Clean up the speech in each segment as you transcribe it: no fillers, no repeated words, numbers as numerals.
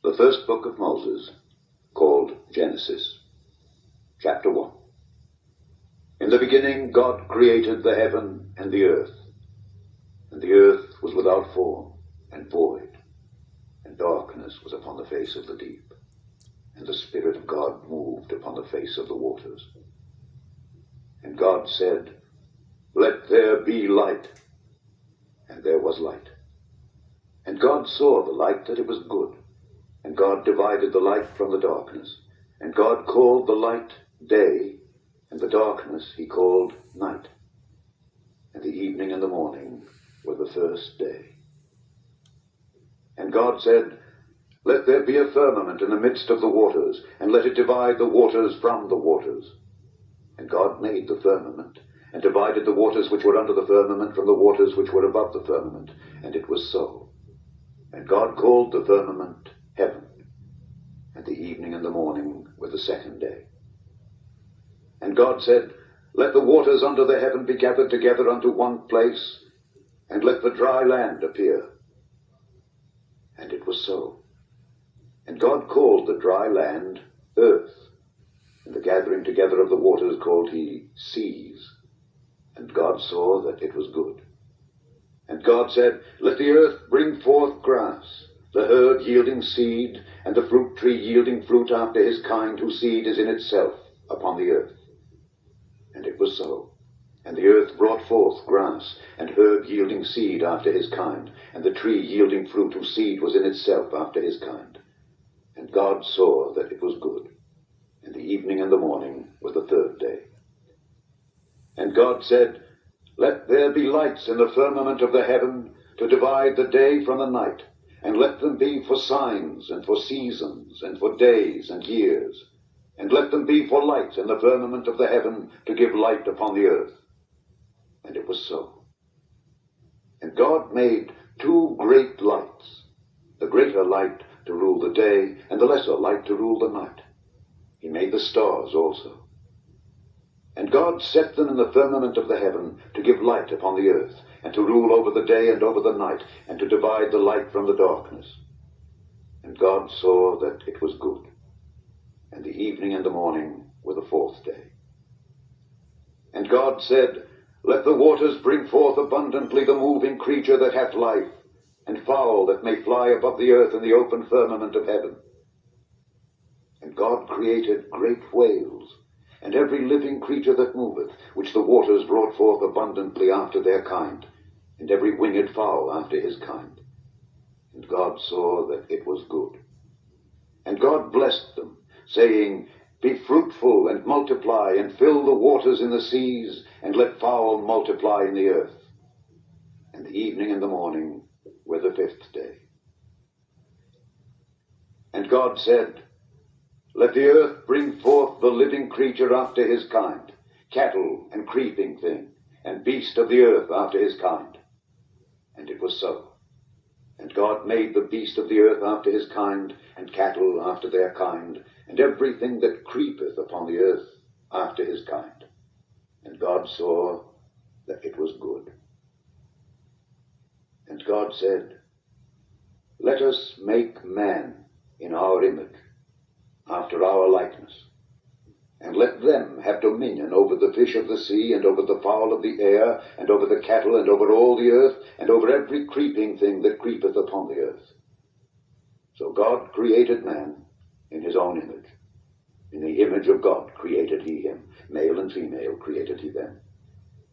The first book of Moses, called Genesis. Chapter 1. In the beginning God created the heaven and the earth was without form and void, and darkness was upon the face of the deep, and the Spirit of God moved upon the face of the waters. And God said, "Let there be light." And there was light. And God saw the light that it was good, and God divided the light from the darkness. And God called the light day, and the darkness he called night. And the evening and the morning were the first day. And God said, "Let there be a firmament in the midst of the waters, and let it divide the waters from the waters." And God made the firmament, and divided the waters which were under the firmament from the waters which were above the firmament. And it was so. And God called the firmament heaven. And the evening and the morning were the second day. And God said, "Let the waters under the heaven be gathered together unto one place, and let the dry land appear." And it was so. And God called the dry land earth, and the gathering together of the waters called he seas. And God saw that it was good. And God said, "Let the earth bring forth grass, the herb yielding seed, and the fruit tree yielding fruit after his kind, whose seed is in itself upon the earth." And it was so. And the earth brought forth grass, and herb yielding seed after his kind, and the tree yielding fruit whose seed was in itself after his kind. And God saw that it was good. And the evening and the morning were the third day. And God said, "Let there be lights in the firmament of the heaven, to divide the day from the night, and let them be for signs, and for seasons, and for days and years. And let them be for lights in the firmament of the heaven, to give light upon the earth." And it was so. And God made two great lights, the greater light to rule the day, and the lesser light to rule the night. He made the stars also. And God set them in the firmament of the heaven, to give light upon the earth, and to rule over the day and over the night, and to divide the light from the darkness. And God saw that it was good. And the evening and the morning were the fourth day. And God said, "Let the waters bring forth abundantly the moving creature that hath life, and fowl that may fly above the earth in the open firmament of heaven." And God created great whales, and every living creature that moveth, which the waters brought forth abundantly after their kind, and every winged fowl after his kind. And God saw that it was good. And God blessed them, saying, "Be fruitful and multiply, and fill the waters in the seas, and let fowl multiply in the earth." And the evening and the morning were the fifth day. And God said, "Let the earth bring forth the living creature after his kind, cattle and creeping thing, and beast of the earth after his kind." And it was so. And God made the beast of the earth after his kind, and cattle after their kind, and everything that creepeth upon the earth after his kind. And God saw that it was good. And God said, "Let us make man in our image, after our likeness, and let them have dominion over the fish of the sea, and over the fowl of the air, and over the cattle, and over all the earth, and over every creeping thing that creepeth upon the earth." So God created man in his own image. In the image of God created he him. Male and female created he them.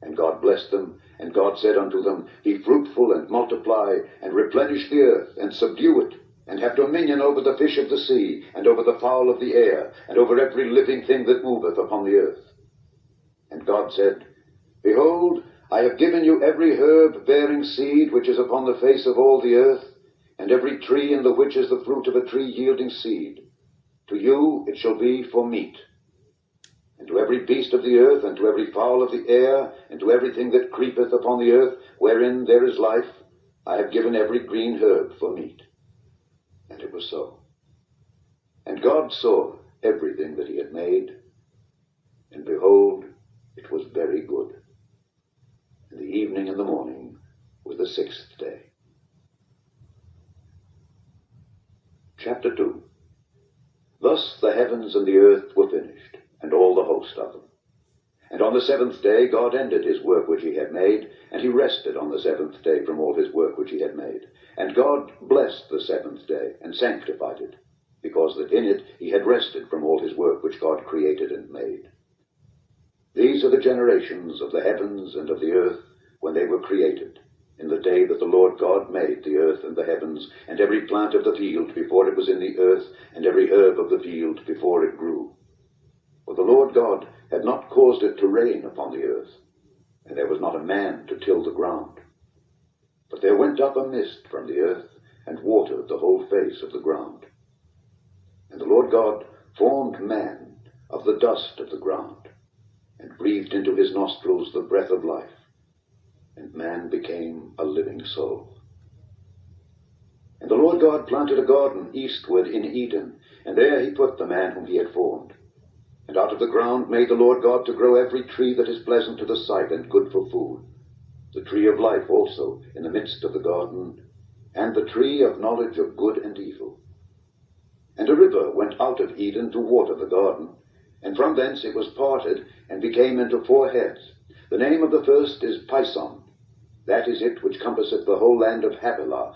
And God blessed them, and God said unto them, "Be fruitful and multiply, and replenish the earth, and subdue it, and have dominion over the fish of the sea, and over the fowl of the air, and over every living thing that moveth upon the earth." And God said, "Behold, I have given you every herb bearing seed which is upon the face of all the earth, and every tree in the which is the fruit of a tree yielding seed. To you it shall be for meat. And to every beast of the earth, and to every fowl of the air, and to everything that creepeth upon the earth, wherein there is life, I have given every green herb for meat." And it was so. And God saw everything that he had made, and behold, it was very good. And the evening and the morning were the sixth day. chapter 2. Thus the heavens and the earth were finished, and all the host of them. And on the seventh day God ended his work which he had made, and he rested on the seventh day from all his work which he had made. And God blessed the seventh day, and sanctified it, because that in it he had rested from all his work which God created and made. These are the generations of the heavens and of the earth when they were created, in the day that the Lord God made the earth and the heavens, and every plant of the field before it was in the earth, and every herb of the field before it grew. For the Lord God had not caused it to rain upon the earth, and there was not a man to till the ground. But there went up a mist from the earth, and watered the whole face of the ground. And the Lord God formed man of the dust of the ground, and breathed into his nostrils the breath of life, and man became a living soul. And the Lord God planted a garden eastward in Eden, and there he put the man whom he had formed. And out of the ground made the Lord God to grow every tree that is pleasant to the sight and good for food, the tree of life also in the midst of the garden, and the tree of knowledge of good and evil. And a river went out of Eden to water the garden, and from thence it was parted, and became into 4 heads. The name of the first is Pison. That is it which compasseth the whole land of Havilah,